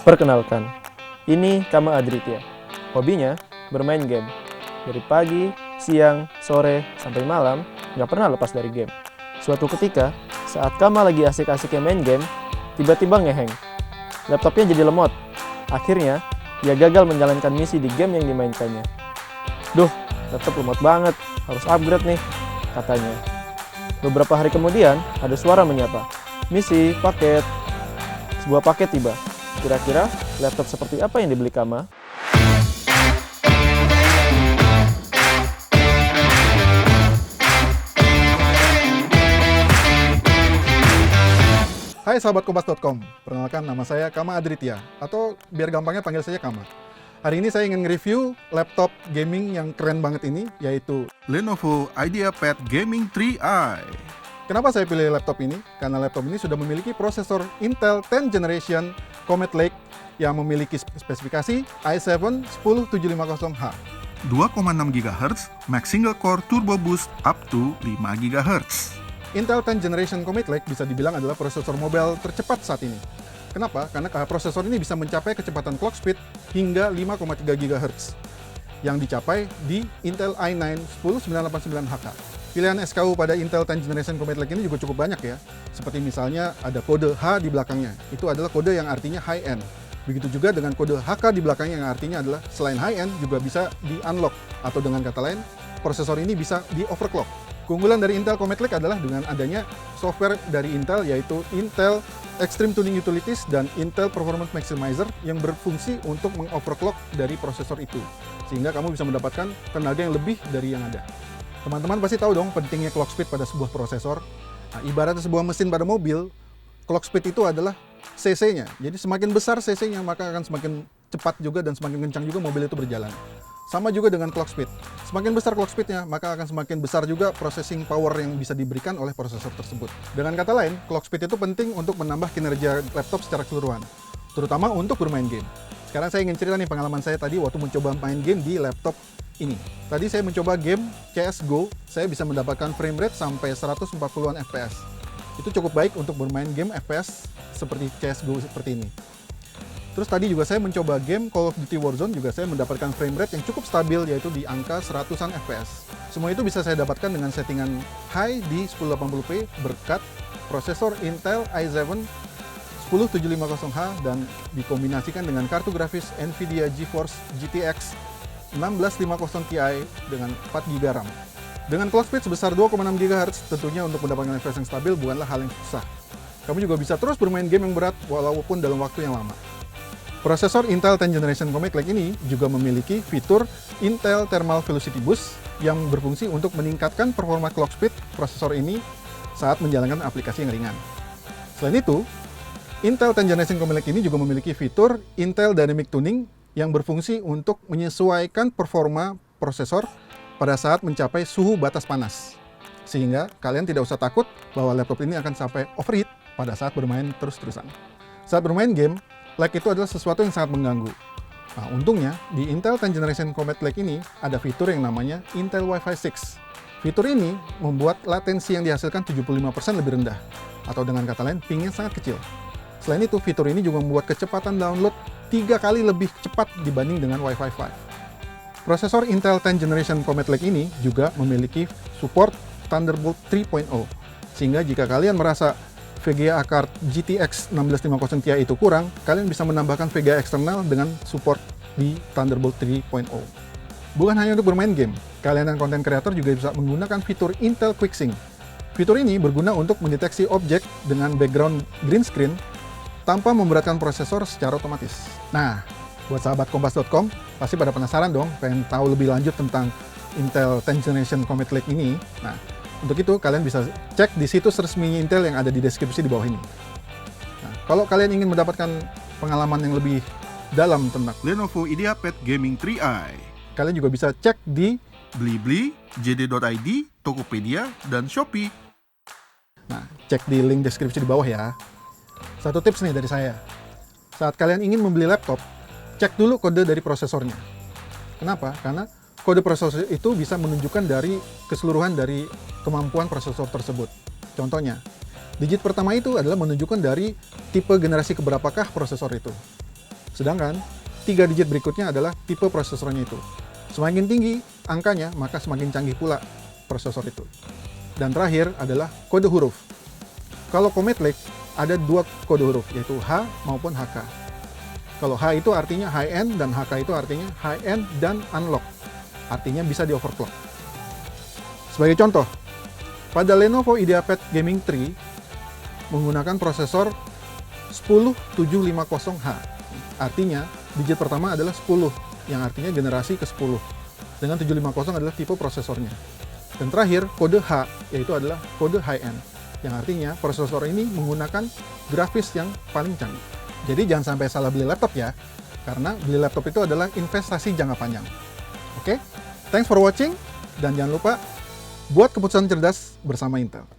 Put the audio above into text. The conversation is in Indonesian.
Perkenalkan, ini Kama Adritya. Hobinya bermain game. Dari pagi, siang, sore, sampai malam, nggak pernah lepas dari game. Suatu ketika, saat Kama lagi asik-asiknya main game, tiba-tiba ngeheng. Laptopnya jadi lemot. Akhirnya, ia gagal menjalankan misi di game yang dimainkannya. Duh, laptop lemot banget, harus upgrade nih, katanya. Beberapa hari kemudian, ada suara menyapa. Misi, paket. Sebuah paket tiba. Kira-kira laptop seperti apa yang dibeli Kama? Hai sahabat Kompas.com, perkenalkan nama saya Kama Adritya, atau biar gampangnya panggil saya Kama. Hari ini saya ingin nge-review laptop gaming yang keren banget ini, yaitu Lenovo IdeaPad Gaming 3i. Kenapa saya pilih laptop ini? Karena laptop ini sudah memiliki prosesor Intel 10th Generation Comet Lake yang memiliki spesifikasi i7 10750H. 2,6 GHz, Max Single Core Turbo Boost up to 5 GHz. Intel 10th Generation Comet Lake bisa dibilang adalah prosesor mobile tercepat saat ini. Kenapa? Karena prosesor ini bisa mencapai kecepatan clock speed hingga 5,3 GHz yang dicapai di Intel i9 10989HK. Pilihan SKU pada Intel 10th Generation Comet Lake ini juga cukup banyak ya. Seperti misalnya ada kode H di belakangnya. Itu adalah kode yang artinya high-end. Begitu juga dengan kode HK di belakangnya yang artinya adalah selain high-end juga bisa di-unlock. Atau dengan kata lain, prosesor ini bisa di-overclock. Keunggulan dari Intel Comet Lake adalah dengan adanya software dari Intel yaitu Intel Extreme Tuning Utilities dan Intel Performance Maximizer yang berfungsi untuk mengoverclock dari prosesor itu. Sehingga kamu bisa mendapatkan tenaga yang lebih dari yang ada. Teman-teman pasti tahu dong pentingnya clock speed pada sebuah prosesor. Nah, ibaratnya sebuah mesin pada mobil, clock speed itu adalah cc-nya. Jadi semakin besar cc-nya maka akan semakin cepat juga dan semakin kencang juga mobil itu berjalan. Sama juga dengan clock speed. Semakin besar clock speed-nya, maka akan semakin besar juga processing power yang bisa diberikan oleh prosesor tersebut. Dengan kata lain, clock speed itu penting untuk menambah kinerja laptop secara keseluruhan, terutama untuk bermain game. Sekarang saya ingin cerita nih pengalaman saya tadi waktu mencoba main game di laptop ini. Tadi saya mencoba game CSGO, saya bisa mendapatkan frame rate sampai 140-an FPS. Itu cukup baik untuk bermain game FPS seperti CSGO seperti ini. Terus tadi juga saya mencoba game Call of Duty Warzone, juga saya mendapatkan frame rate yang cukup stabil yaitu di angka 100-an FPS. Semua itu bisa saya dapatkan dengan settingan high di 1080p berkat prosesor Intel i7 10750H dan dikombinasikan dengan kartu grafis Nvidia GeForce GTX 1650 Ti dengan 4GB RAM. Dengan clock speed sebesar 2,6 GHz, tentunya untuk mendapatkan FPS yang stabil bukanlah hal yang susah. Kamu juga bisa terus bermain game yang berat walaupun dalam waktu yang lama. Prosesor Intel 10th Generation Comet Lake ini juga memiliki fitur Intel Thermal Velocity Boost yang berfungsi untuk meningkatkan performa clock speed prosesor ini saat menjalankan aplikasi yang ringan. Selain itu, Intel 10th Generation Comet Lake ini juga memiliki fitur Intel Dynamic Tuning yang berfungsi untuk menyesuaikan performa prosesor pada saat mencapai suhu batas panas. Sehingga kalian tidak usah takut bahwa laptop ini akan sampai overheat pada saat bermain terus-terusan. Saat bermain game, lag itu adalah sesuatu yang sangat mengganggu. Nah, untungnya di Intel 10th Generation Comet Lake ini ada fitur yang namanya Intel Wi-Fi 6. Fitur ini membuat latensi yang dihasilkan 75% lebih rendah, atau dengan kata lain, pingnya sangat kecil. Selain itu, fitur ini juga membuat kecepatan download 3 kali lebih cepat dibanding dengan Wi-Fi 5. Prosesor Intel 10th Generation Comet Lake ini juga memiliki support Thunderbolt 3.0, sehingga jika kalian merasa VGA card GTX 1650 Ti itu kurang, kalian bisa menambahkan VGA eksternal dengan support di Thunderbolt 3.0. Bukan hanya untuk bermain game, kalian dan konten kreator juga bisa menggunakan fitur Intel QuickSync. Fitur ini berguna untuk mendeteksi objek dengan background green screen tanpa memberatkan prosesor secara otomatis. Nah, buat sahabat Kompas.com, pasti pada penasaran dong, pengen tahu lebih lanjut tentang Intel 10th Generation Comet Lake ini. Nah, untuk itu, kalian bisa cek di situs resmi Intel yang ada di deskripsi di bawah ini. Nah, kalau kalian ingin mendapatkan pengalaman yang lebih dalam tentang Lenovo IdeaPad Gaming 3i. kalian juga bisa cek di Blibli, JD.id, Tokopedia, dan Shopee. Nah, cek di link deskripsi di bawah ya. Satu tips nih dari saya. Saat kalian ingin membeli laptop, cek dulu kode dari prosesornya. Kenapa? Karena kode prosesor itu bisa menunjukkan dari keseluruhan dari kemampuan prosesor tersebut. Contohnya, digit pertama itu adalah menunjukkan dari tipe generasi keberapakah prosesor itu. Sedangkan 3 digit berikutnya adalah tipe prosesornya itu. Semakin tinggi angkanya, maka semakin canggih pula prosesor itu. Dan terakhir adalah kode huruf. Kalau Comet Lake ada 2 kode huruf, yaitu H maupun HK. Kalau H itu artinya high end dan HK itu artinya high end dan unlock. Artinya bisa di overclock. Sebagai contoh, pada Lenovo IdeaPad Gaming 3 menggunakan prosesor 10750H. Artinya digit pertama adalah 10, yang artinya generasi ke-10. Dengan 750 adalah tipe prosesornya. Dan terakhir, kode H, yaitu adalah kode high end, yang artinya prosesor ini menggunakan grafis yang paling canggih. Jadi jangan sampai salah beli laptop ya, karena beli laptop itu adalah investasi jangka panjang. Oke, thanks for watching, dan jangan lupa buat keputusan cerdas bersama Intel.